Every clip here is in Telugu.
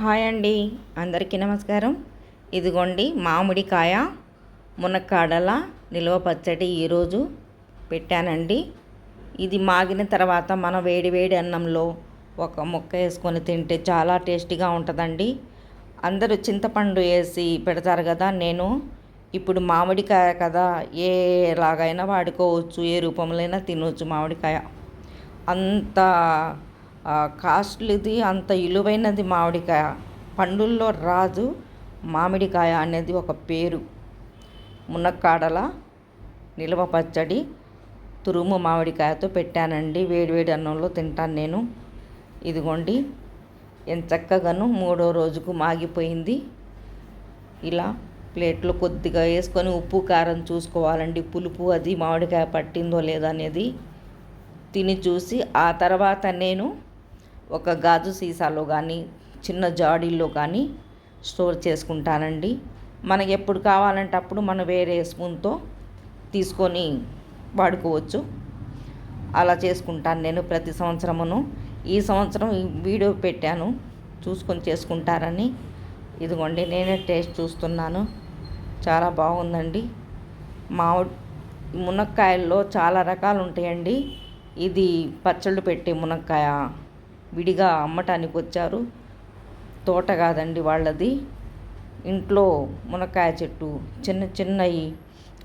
హాయ్ అండి, అందరికీ నమస్కారం. ఇదిగోండి మామిడికాయ మునక్కాడల నిల్వ పచ్చడి ఈరోజు పెట్టానండి. ఇది మాగిన తర్వాత మనం వేడి వేడి అన్నంలో ఒక ముక్క వేసుకొని తింటే చాలా టేస్టీగా ఉంటుందండి. అందరూ చింతపండు వేసి పెడతారు కదా, నేను ఇప్పుడు మామిడికాయ కదా, ఎలాగైనా వాడుకోవచ్చు, ఏ రూపంలో అయినా తినవచ్చు. మామిడికాయ అంత కాస్ట్లీది, అంత విలువైనది మామిడికాయ. పండుల్లో రాజు మామిడికాయ అనేది ఒక పేరు. మునక్కాడల నిల్వ పచ్చడి తురుము మామిడికాయతో పెట్టానండి. వేడివేడి అన్నంలో తింటాను నేను. ఇదిగోండి ఎంత చక్కగాను మూడో రోజుకు మాగిపోయింది. ఇలా ప్లేట్లో కొద్దిగా వేసుకొని ఉప్పు కారం చూసుకోవాలండి, పులుపు అది మామిడికాయ పట్టిందో లేదా అనేది తిని చూసి ఆ తర్వాత నేను ఒక గాజు సీసాలో కానీ చిన్న జాడీల్లో కానీ స్టోర్ చేసుకుంటానండి. మనకి ఎప్పుడు కావాలంటే అప్పుడు మనం వేరే స్పూన్తో తీసుకొని వాడుకోవచ్చు. అలా చేసుకుంటాను నేను ప్రతి సంవత్సరమును. ఈ సంవత్సరం ఈ వీడియో పెట్టాను, చూసుకొని చేసుకుంటారని. ఇదిగోండి నేనే టేస్ట్ చూస్తున్నాను, చాలా బాగుందండి. మునక్కాయల్లో చాలా రకాలు ఉంటాయండి. ఇది పచ్చళ్ళు పెట్టే మునక్కాయ, విడిగా అమ్మటానికి వచ్చారు. తోట కాదండి వాళ్ళది, ఇంట్లో మునక్కాయ చెట్టు. చిన్న చిన్నవి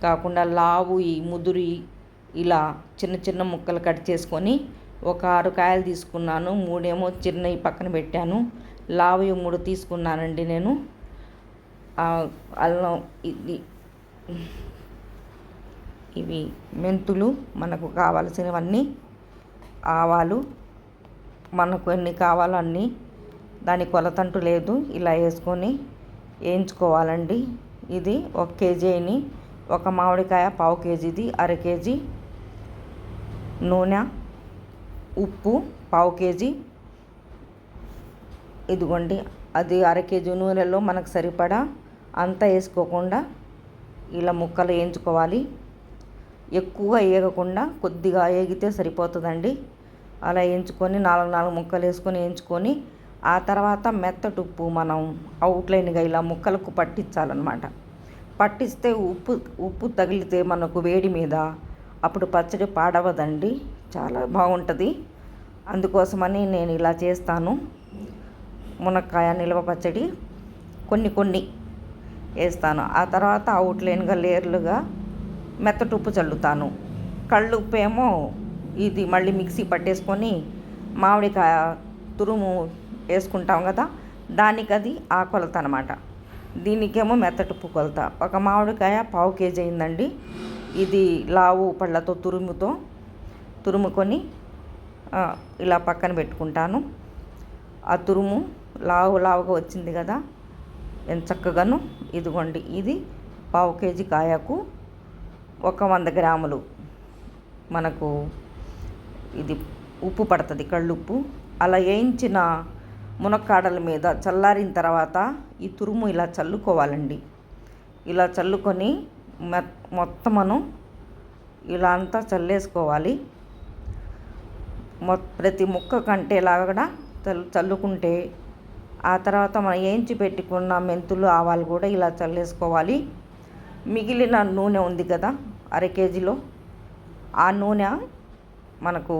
కాకుండా లావుయి ముదురి ఇలా చిన్న చిన్న ముక్కలు కట్ చేసుకొని ఒక 6 కాయలు తీసుకున్నాను. 3 ఏమో చిన్నవి పక్కన పెట్టాను, లావువి 3 తీసుకున్నానండి నేను. అల్లం, ఇవి మెంతులు, మనకు కావాల్సినవన్నీ, ఆవాలు, మనకు ఎన్ని కావాలో అన్నీ, దాని కొలతంటూ లేదు. ఇలా వేసుకొని వేయించుకోవాలండి. ఇది 1 కేజీ అయినాయి. ఒక మామిడికాయ 1/2 కేజీది, 1/2 కేజీ నూనె, ఉప్పు 1/2 కేజీ. ఇదిగోండి అది 1/2 కేజీ నూనెలో మనకు సరిపడా అంతా వేసుకోకుండా ఇలా ముక్కలు వేయించుకోవాలి. ఎక్కువ వేయకుండా కొద్దిగా వేగితే సరిపోతుందండి. అలా వేయించుకొని 4 ముక్కలు వేసుకొని వేయించుకొని ఆ తర్వాత మెత్తటి ఉప్పు మనం అవుట్లైన్గా ఇలా ముక్కలకు పట్టించాలన్నమాట. పట్టిస్తే ఉప్పు తగిలితే మనకు వేడి మీద అప్పుడు పచ్చడి పాడవదండి, చాలా బాగుంటుంది. అందుకోసమని నేను ఇలా చేస్తాను. మునక్కాయ నిల్వ పచ్చడి కొన్ని వేస్తాను. ఆ తర్వాత అవుట్లైన్గా లేయర్లుగా మెత్తటి ఉప్పు చల్లుతాను. కళ్ళు ఉప్పు ఏమో ఇది మళ్ళీ మిక్సీ పట్టేసుకొని మామిడికాయ తురుము వేసుకుంటాం కదా, దానికి అది ఆ కొలత అనమాట. దీనికేమో మెత్తటి ఉప్పు కొలత. ఒక మామిడికాయ 1/2 కేజీ అయిందండి. ఇది లావు పళ్ళతో తురుముకొని ఇలా పక్కన పెట్టుకుంటాను. ఆ తురుము లావుగా వచ్చింది కదా, ఎంత చక్కగాను. ఇదిగోండి ఇది 1/2 కేజీ కాయకు 100 గ్రాములు మనకు ఇది ఉప్పు పడుతుంది, కళ్ళుప్పు. అలా వేయించిన మునక్కాడల మీద చల్లారిన తర్వాత ఈ తురుము ఇలా చల్లుకోవాలండి. ఇలా చల్లుకొని మొత్తమును ఇలా అంతా చల్లేసుకోవాలి. ప్రతి ముక్క కంటేలాగా చల్లుకుంటే ఆ తర్వాత మనం వేయించి పెట్టుకున్న మెంతులు, ఆవాలు కూడా ఇలా చల్లేసుకోవాలి. మిగిలిన నూనె ఉంది కదా 1/2 కేజీలో, ఆ నూనె మనకు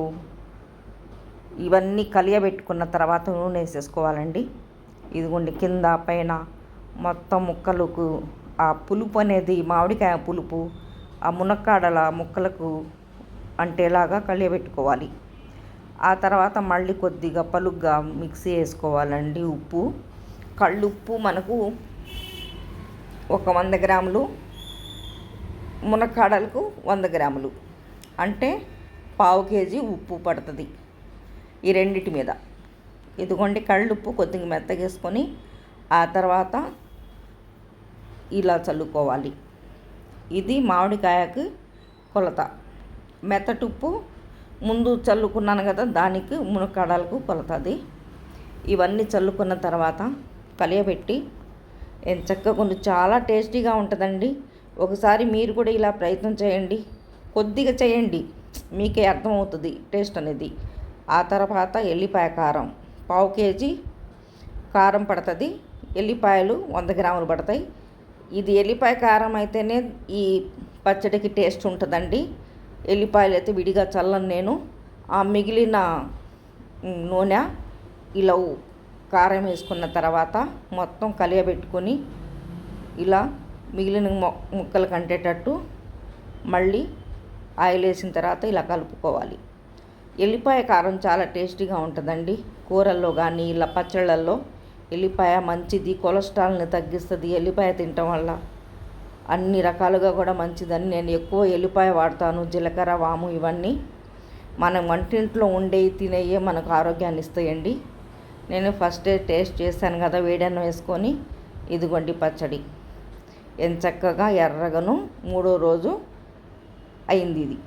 ఇవన్నీ కలియబెట్టుకున్న తర్వాత నూనె వేసేసుకోవాలండి. ఇదిగోండి కింద పైన మొత్తం ముక్కలకు ఆ పులుపు అనేది, మామిడికాయ పులుపు ఆ మునక్కాడల ముక్కలకు అంటేలాగా కలియబెట్టుకోవాలి. ఆ తర్వాత మళ్ళీ కొద్దిగా పలుగ్గా మిక్సీ వేసుకోవాలండి. ఉప్పు, కళ్ళుప్పు మనకు ఒక 100 గ్రాములు, మునక్కాడలకు 100 గ్రాములు అంటే 1/2 కేజీ ఉప్పు పడుతుంది ఈ రెండిటి మీద. ఇదిగోండి కళ్ళుప్పు కొద్దిగా మెత్తగేసుకొని ఆ తర్వాత ఇలా చల్లుకోవాలి. ఇది మామిడికాయకి కొలత. మెత్తటి ఉప్పు ముందు చల్లుకున్నాను కదా, దానికి మునక్కాడలకు కొలత అది. ఇవన్నీ చల్లుకున్న తర్వాత కలియబెట్టి చక్కగా చాలా టేస్టీగా ఉంటుందండి. ఒకసారి మీరు కూడా ఇలా ప్రయత్నం చేయండి, కొద్దిగా చేయండి, మీకే అర్థమవుతుంది టేస్ట్ అనేది. ఆ తర్వాత ఎల్లిపాయ కారం 1/2 కేజీ, కారం పడుతుంది. ఎల్లిపాయలు 100 గ్రాములు పడతాయి. ఇది ఎల్లిపాయ కారం అయితేనే ఈ పచ్చడికి టేస్ట్ ఉంటుందండి. ఎల్లిపాయలు అయితే విడిగా చల్లను నేను. ఆ మిగిలిన నూనె ఇలా కారం వేసుకున్న తర్వాత మొత్తం కలియబెట్టుకొని ఇలా మిగిలిన ముక్కలు కంటేటట్టు మళ్ళీ ఆయిల్ వేసిన తర్వాత ఇలా కలుపుకోవాలి. ఎల్లిపాయ కారం చాలా టేస్టీగా ఉంటుందండి. కూరల్లో కానీ ఇలా పచ్చళ్ళల్లో ఎల్లిపాయ మంచిది, కొలెస్ట్రాల్ని తగ్గిస్తుంది. ఎల్లిపాయ తినటం వల్ల అన్ని రకాలుగా కూడా మంచిదని నేను ఎక్కువ ఎల్లిపాయ వాడతాను. జీలకర్ర, వాము ఇవన్నీ మనం వంటింట్లో ఉండేవి తినేయే మనకు ఆరోగ్యాన్ని ఇస్తాయండి. నేను ఫస్ట్ డే టేస్ట్ చేశాను కదా, వేడన్నం వేసుకొని ఇదిగోండి పచ్చడి ఎంచక్కగా ఎర్రగను 3వ రోజు అయింది ఇది.